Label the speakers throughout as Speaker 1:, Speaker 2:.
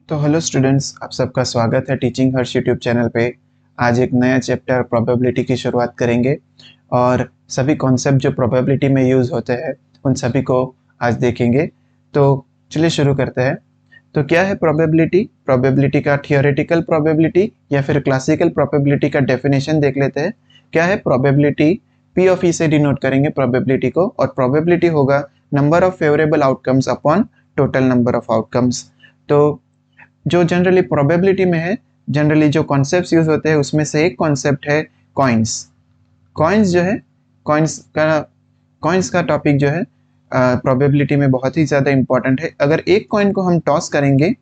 Speaker 1: तो hello students, आप सबका स्वागत है टीचिंग हर्ष यूट्यूब चैनल पे। आज एक नया चैप्टर प्रोबेबिलिटी की शुरुआत करेंगे और सभी कॉन्सेप्ट जो प्रोबेबिलिटी में यूज़ होते हैं उन सभी को आज देखेंगे। तो चलिए शुरू करते हैं। तो क्या है प्रोबेबिलिटी? प्रोबेबिलिटी का थियोरेटिकल प्रोबेबिलिटी या फिर क्लासिकल प्रोबेबिलिटी का डेफिनेशन देख लेते हैं। क्या है प्रोबेबिलिटी? पी ऑफ ई से डिनोट करेंगे प्रोबेबिलिटी को, और प्रोबेबिलिटी होगा number of favourable outcomes upon total number of outcomes. तो जो जनरली प्रोबेबिलिटी में है, जनरली जो कॉन्सेप्ट्स यूज होते हैं उसमें से एक कॉन्सेप्ट है कॉइन्स। कॉइन्स जो है, कॉइन्स का टॉपिक जो है प्रोबेबिलिटी में बहुत ही ज़्यादा इंपॉर्टेंट है। अगर एक कॉइन को हम टॉस करेंगे,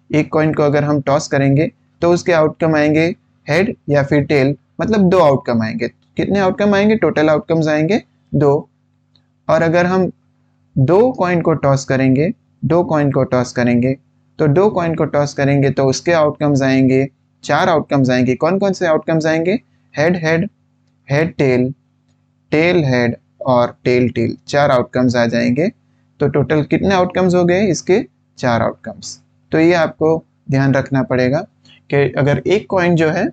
Speaker 1: एक कॉइन को अगर हम टॉस करेंगे तो उसके आउटकम आएंगे हेड या फिर टेल, मतलब दो आउटकम आएंगे। कितने आउटकम आएंगे? टोटल आउटकम्स आएंगे दो। और अगर हम दो कॉइन को टॉस करेंगे, दो कॉइन को टॉस करेंगे तो दो कॉइन को टॉस करेंगे तो उसके आउटकम्स आएंगे, चार आउटकम्स आएंगे। कौन कौन से आउटकम्स आएंगे? Head head, head tail, tail head और टेल टेल, चार आउटकम्स आ जाएंगे। तो टोटल कितने आउटकम्स हो गए इसके? चार आउटकम्स। तो ये आपको ध्यान रखना पड़ेगा कि अगर एक कॉइन जो है,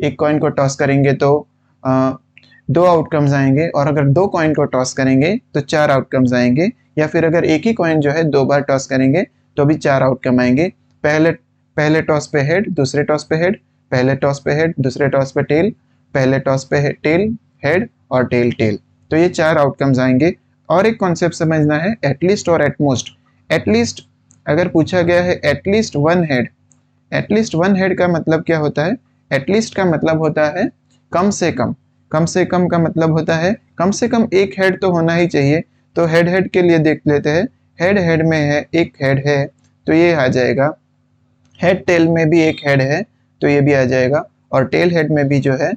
Speaker 1: एक कॉइन को टॉस करेंगे तो दो आउटकम्स आएंगे, और अगर दो कॉइन को टॉस करेंगे तो चार आउटकम्स आएंगे। या फिर अगर एक ही कॉइन जो है दो बार टॉस करेंगे तो भी चार आउटकम आएंगे। पहले टॉस पे हेड, दूसरे टॉस पे हेड, पहले टॉस पे हेड, दूसरे टॉस पे टेल, पहले टॉस पे टेल हेड और टेल टेल। तो ये चार आउटकम्स आएंगे। और एक कॉन्सेप्ट समझना है, एटलीस्ट और एटमोस्ट। एटलीस्ट अगर पूछा गया है at least one head, at least one head का मतलब क्या होता है? एटलीस्ट का मतलब होता है कम से कम। कम से कम का मतलब होता है कम से कम एक हेड तो होना ही चाहिए। तो हेड हेड के लिए देख लेते हैं। हेड हेड में है, एक हेड है तो ये आ जाएगा। हेड टेल में भी एक हेड है तो ये भी आ जाएगा, और टेल हेड में भी जो है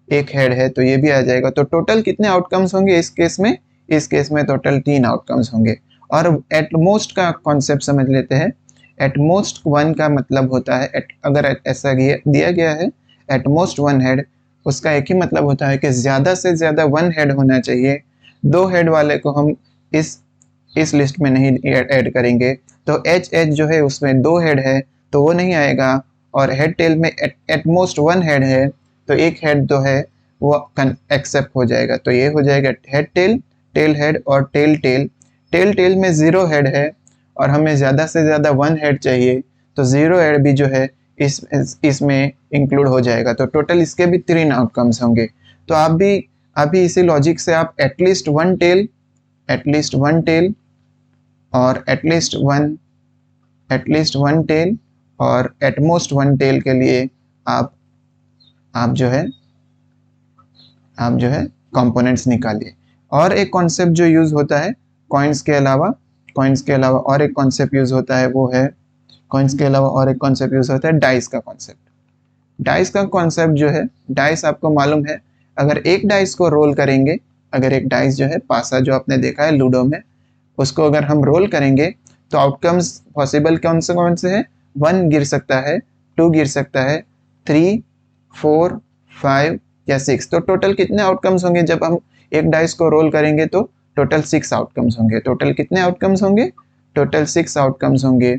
Speaker 1: एक हेड है तो ये भी आ जाएगा। तो टोटल कितने आउटकम्स होंगे इस केस में? इस केस में टोटल तीन आउटकम्स होंगे। और एटमोस्ट का कॉन्सेप्ट समझ लेते हैं। एटमोस्ट वन का मतलब होता है, अगर ऐसा दिया गया है एटमोस्ट वन हेड, उसका एक ही मतलब होता है कि ज़्यादा से ज़्यादा वन हेड होना चाहिए। दो हेड वाले को हम इस लिस्ट में नहीं ऐड करेंगे। तो एच एच जो है उसमें दो हेड है तो वो नहीं आएगा। और हेड टेल में एटमोस्ट वन हेड है तो एक हेड जो है वो एक्सेप्ट हो जाएगा। तो ये हो जाएगा हेड टेल, टेल हेड और टेल टेल। टेल टेल में जीरो हेड है और हमें ज़्यादा से ज़्यादा वन हेड चाहिए, तो जीरो हेड भी जो है इसमें इंक्लूड हो जाएगा। तो टोटल इसके भी तीन आउटकम्स होंगे। तो आप भी इसी लॉजिक से आप at least one tail, at least one tail और एटलीस्ट वन टेल और एटमोस्ट वन टेल के लिए आप जो है कंपोनेंट्स निकालिए। और एक कॉन्सेप्ट जो यूज होता है कॉइन्स के अलावा, और एक कॉन्सेप्ट यूज होता है वो है, कॉइन्स के अलावा और एक कॉन्सेप्ट यूज होता है डाइस का कॉन्सेप्ट। डाइस का कॉन्सेप्ट जो है, डाइस आपको मालूम है, अगर एक डाइस को रोल करेंगे, अगर एक डाइस जो है पासा जो आपने देखा है लूडो में, उसको अगर हम रोल करेंगे तो आउटकम्स पॉसिबल कौन से है? वन गिर सकता है, टू गिर सकता है, थ्री, फोर, फाइव या सिक्स। तो टोटल कितने आउटकम्स होंगे जब हम एक डाइस को रोल करेंगे? तो टोटल सिक्स आउटकम्स होंगे। टोटल कितने आउटकम्स होंगे? टोटल सिक्स आउटकम्स होंगे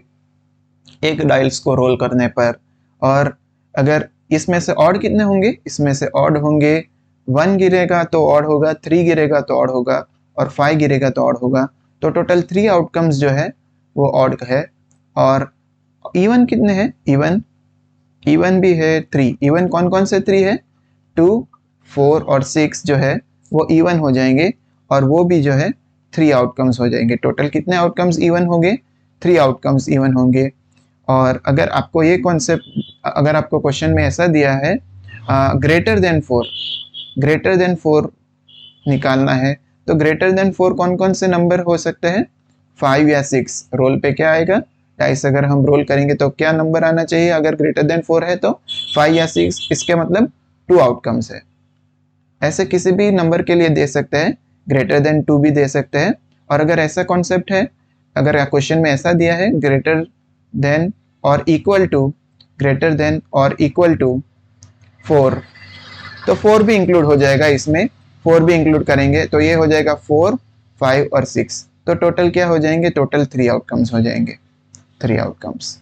Speaker 1: एक डाइस को रोल करने पर। और अगर इसमें से ऑड कितने होंगे? इसमें से ऑड होंगे, वन गिरेगा तो ऑड होगा, थ्री गिरेगा तो ऑड होगा, और फाइव गिरेगा तो ऑड होगा। तो टोटल थ्री आउटकम्स जो है वो ऑड है। और इवन कितने हैं? इवन भी है थ्री। इवन कौन कौन से थ्री है? टू, फोर और सिक्स जो है वो इवन हो जाएंगे, और वो भी जो है थ्री आउटकम्स हो जाएंगे। टोटल कितने आउटकम्स इवन होंगे? थ्री आउटकम्स इवन होंगे। और अगर आपको ये कॉन्सेप्ट, अगर आपको क्वेश्चन में ऐसा दिया है ग्रेटर देन फोर निकालना है, तो ग्रेटर देन फोर कौन कौन से नंबर हो सकते हैं? फाइव या सिक्स। रोल पे क्या आएगा? डाइस अगर हम रोल करेंगे तो क्या नंबर आना चाहिए? अगर ग्रेटर देन फोर है तो फाइव या सिक्स। इसके मतलब टू आउटकम्स है। ऐसे किसी भी नंबर के लिए दे सकते हैं, ग्रेटर देन टू भी दे सकते हैं। और अगर ऐसा कॉन्सेप्ट है, अगर क्वेश्चन में ऐसा दिया है ग्रेटर देन और इक्वल टू, ग्रेटर देन और इक्वल टू फोर, तो फोर भी इंक्लूड हो जाएगा इसमें। फोर भी इंक्लूड करेंगे तो ये हो जाएगा फोर, फाइव और सिक्स। तो टोटल क्या हो जाएंगे? टोटल थ्री आउटकम्स हो जाएंगे, थ्री आउटकम्स।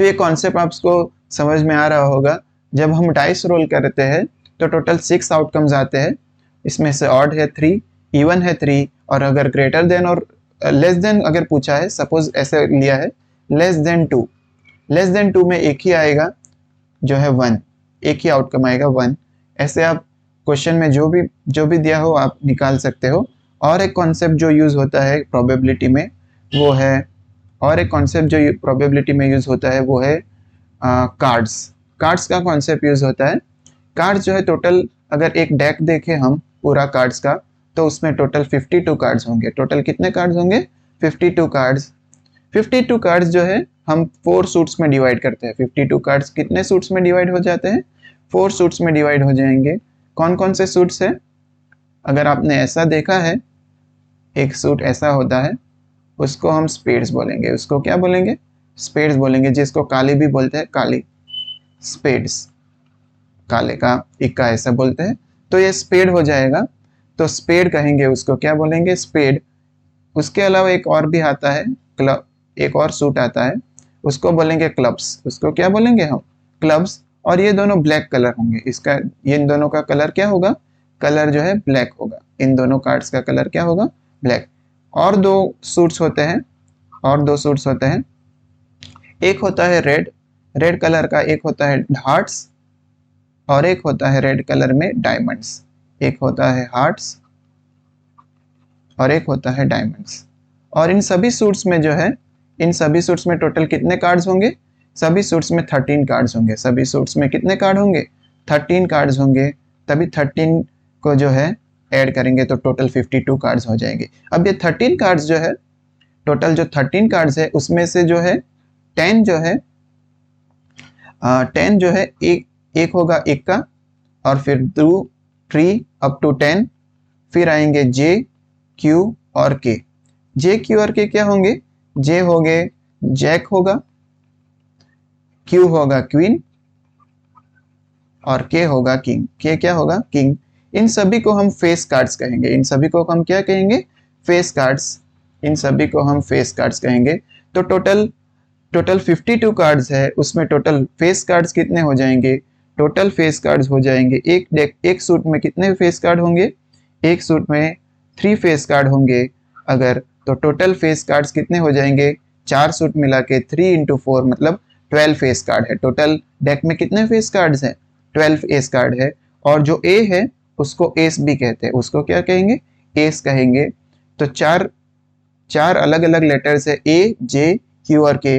Speaker 1: तो ये कॉन्सेप्ट आपको समझ में आ रहा होगा। जब हम डाइस रोल करते हैं तो टोटल 6 आउटकम्स आते हैं, इसमें से ऑड है 3, इवन है 3, और अगर ग्रेटर देन और लेस देन अगर पूछा है, सपोज ऐसे लिया है लेस देन 2, लेस देन 2 में एक ही आएगा जो है 1, एक ही आउटकम आएगा 1। ऐसे आप क्वेश्चन में जो भी दिया हो आप निकाल सकते हो। और एक कॉन्सेप्ट जो यूज़ होता है प्रोबेबिलिटी में वो है, और एक कॉन्सेप्ट जो प्रोबेबिलिटी में यूज़ होता है वो है कार्ड्स। कार्ड्स का कॉन्सेप्ट यूज़ होता है। कार्ड्स जो है टोटल, अगर एक डेक देखें हम पूरा कार्ड्स का, तो उसमें टोटल 52 कार्ड्स होंगे। टोटल कितने कार्ड्स होंगे? 52 कार्ड्स। 52 कार्ड्स जो है हम 4 सूट्स में डिवाइड करते हैं। 52 कार्ड्स कितने सूट्स में डिवाइड हो जाते हैं? 4 सूट्स में डिवाइड हो जाएंगे। कौन कौन से सूट्स है? अगर आपने ऐसा देखा है, एक सूट ऐसा होता है, उसको हम स्पेड्स बोलेंगे। उसको क्या बोलेंगे? स्पेड्स बोलेंगे, जिसको काली भी बोलते हैं, काली, स्पेड्स, काले का इक्का ऐसा बोलते हैं। तो ये स्पेड हो जाएगा, तो स्पेड कहेंगे उसको, क्या बोलेंगे? स्पेड। उसके अलावा एक और भी आता है, क्लब, एक और सूट आता है, उसको बोलेंगे क्लब्स। उसको क्या बोलेंगे हम? क्लब्स। और ये दोनों ब्लैक कलर होंगे। इसका, ये इन दोनों का कलर क्या होगा? कलर जो है ब्लैक होगा। इन दोनों कार्ड्स का कलर क्या होगा? ब्लैक। और 2 सूट्स होते हैं, और 2 सूट्स होते हैं। एक होता है रेड, रेड कलर का, एक होता है हार्ट्स, और एक होता है रेड कलर में डायमंड्स। एक होता है हार्ट्स और एक होता है डायमंड्स। और इन सभी सूट्स में जो है, इन सभी सूट्स में टोटल कितने कार्ड्स होंगे? सभी सूट्स में 13 कार्ड्स होंगे। सभी सूट्स में कितने कार्ड होंगे? 13 कार्ड्स होंगे। तभी 13 को जो है ऐड करेंगे तो टोटल 52 कार्ड्स हो जाएंगे। अब ये 13 कार्ड्स जो है, टोटल जो 13 कार्ड्स है उसमें से जो है 10 जो है 10 जो है एक होगा इक्का, और फिर 2 3 अप टू 10, फिर आएंगे जे, क्यू और के। जे, क्यू और के क्या होंगे? जे होंगे जैक होगा, क्यू होगा क्वीन, और के होगा किंग। के क्या होगा? किंग। इन सभी को हम फेस कार्ड्स कहेंगे। इन सभी को हम क्या कहेंगे? Face cards. इन सभी को हम फेस कार्ड्स कहेंगे। तो टोटल 52 कार्ड्स है, उसमें टोटल फेस कार्ड्स कितने हो जाएंगे? टोटल फेस कार्ड्स हो जाएंगे, एक सूट में कितने फेस कार्ड होंगे? एक सूट में 3 फेस कार्ड होंगे अगर, तो टोटल फेस कार्ड्स कितने हो जाएंगे? 4 सूट मिला के 3 इंटू 4 मतलब 12 फेस कार्ड है। टोटल डेक में कितने फेस कार्ड्स हैं? 12 फेस कार्ड है। और जो ए है उसको एस भी कहते हैं। उसको क्या कहेंगे? एस कहेंगे। तो चार अलग अलग लेटर्स है, ए, जे, क्यू और के।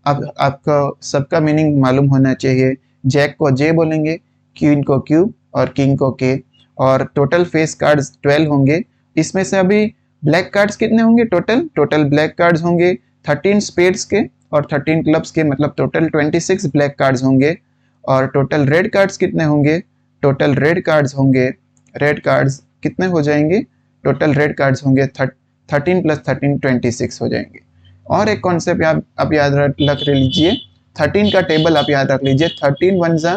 Speaker 1: अब आपका सबका मीनिंग मालूम होना चाहिए। जैक को जे बोलेंगे, क्वीन को क्यू और किंग को के। और टोटल फेस कार्ड्स 12 होंगे। इसमें से अभी ब्लैक कार्ड्स कितने होंगे? टोटल ब्लैक कार्ड्स होंगे 13 स्पेड्स के और 13 क्लब्स के, मतलब टोटल 26 ब्लैक कार्ड्स होंगे। और टोटल रेड कार्ड्स कितने होंगे? टोटल रेड कार्ड्स होंगे, रेड कार्ड्स कितने हो जाएंगे? टोटल रेड कार्ड्स होंगे 13 प्लस 13 26 हो जाएंगे। और एक कॉन्सेप्ट आप याद रख लीजिए, 13 का टेबल आप याद रख लीजिए। 13 1 जा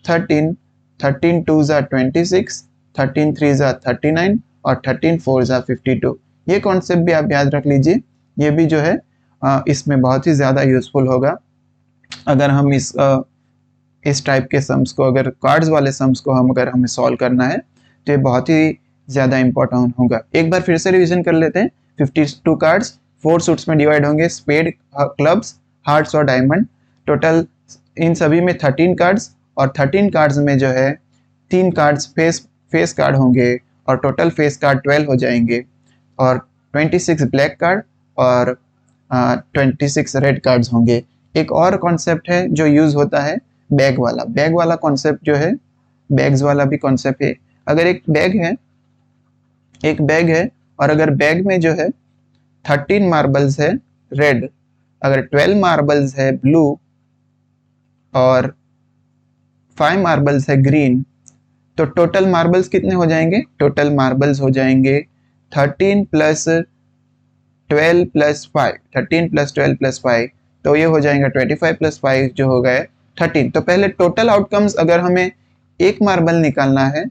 Speaker 1: 13, 13 2 जा 26, 13 3 जा 39 और 13 4 जा 52। ये कॉन्सेप्ट भी आप याद रख लीजिए। ये भी जो है इसमें बहुत ही ज़्यादा यूजफुल होगा। अगर हम इस टाइप के सम्स को, अगर कार्ड्स वाले सम्स को अगर हमें सॉल्व करना है तो ये बहुत ही ज़्यादा इंपॉर्टेंट होगा। एक बार फिर से रिवीजन कर लेते हैं। 52 कार्ड्स 4 सूट्स में डिवाइड होंगे, स्पेड, क्लब्स, हार्ट्स और डायमंड। टोटल इन सभी में 13 कार्ड्स, और 13 कार्ड्स में जो है 3 कार्ड्स फेस कार्ड होंगे, और टोटल फेस कार्ड 12 हो जाएंगे। और 26 ब्लैक कार्ड और 26 रेड कार्ड्स होंगे। एक और कॉन्सेप्ट है जो यूज़ होता है, बैग वाला कॉन्सेप्ट जो है, बैग्स वाला भी कॉन्सेप्ट है। अगर एक बैग है और अगर बैग में जो है 13 मार्बल्स है रेड, अगर 12 मार्बल्स है ब्लू और 5 मार्बल्स है ग्रीन, तो टोटल मार्बल्स कितने हो जाएंगे? टोटल मार्बल्स हो जाएंगे 13 प्लस 12 प्लस 5, 13 प्लस 12 प्लस 5, तो ये हो जाएगा 25 प्लस 5 जो हो गए 13। तो पहले टोटल आउटकम्स, अगर हमें एक मार्बल निकालना है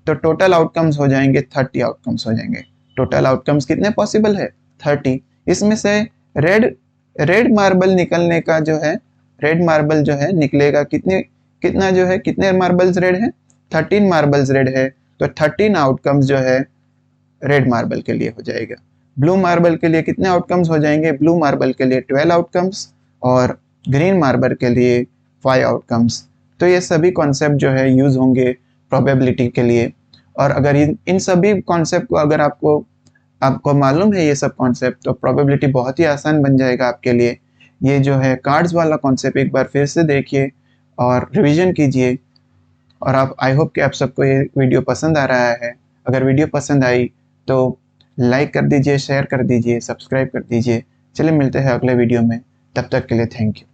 Speaker 1: तो टोटल आउटकम्स हो जाएंगे 30 आउटकम्स हो जाएंगे। टोटल आउटकम्स कितने पॉसिबल है? 30। इसमें से रेड मार्बल निकलने का जो है, रेड मार्बल जो है निकलेगा कितना जो है, कितने मार्बल्स रेड है, 13 मार्बल्स रेड है, तो 13 आउटकम्स जो है रेड मार्बल के लिए हो जाएगा। ब्लू मार्बल के लिए कितने आउटकम्स हो जाएंगे, ब्लू मार्बल के लिए 12 आउटकम्स और ग्रीन मार्बल के लिए 5 आउटकम्स। तो ये सभी कॉन्सेप्ट जो है यूज होंगे प्रोबेबिलिटी के लिए। और अगर इन सभी कॉन्सेप्ट को अगर आपको मालूम है ये सब कॉन्सेप्ट, तो प्रोबेबिलिटी बहुत ही आसान बन जाएगा आपके लिए। ये जो है कार्ड्स वाला कॉन्सेप्ट एक बार फिर से देखिए और रिवीजन कीजिए। और आई होप कि आप सबको ये वीडियो पसंद आ रहा है। अगर वीडियो पसंद आई तो लाइक कर दीजिए, शेयर कर दीजिए, सब्सक्राइब कर दीजिए। चलिए मिलते हैं अगले वीडियो में, तब तक के लिए थैंक यू।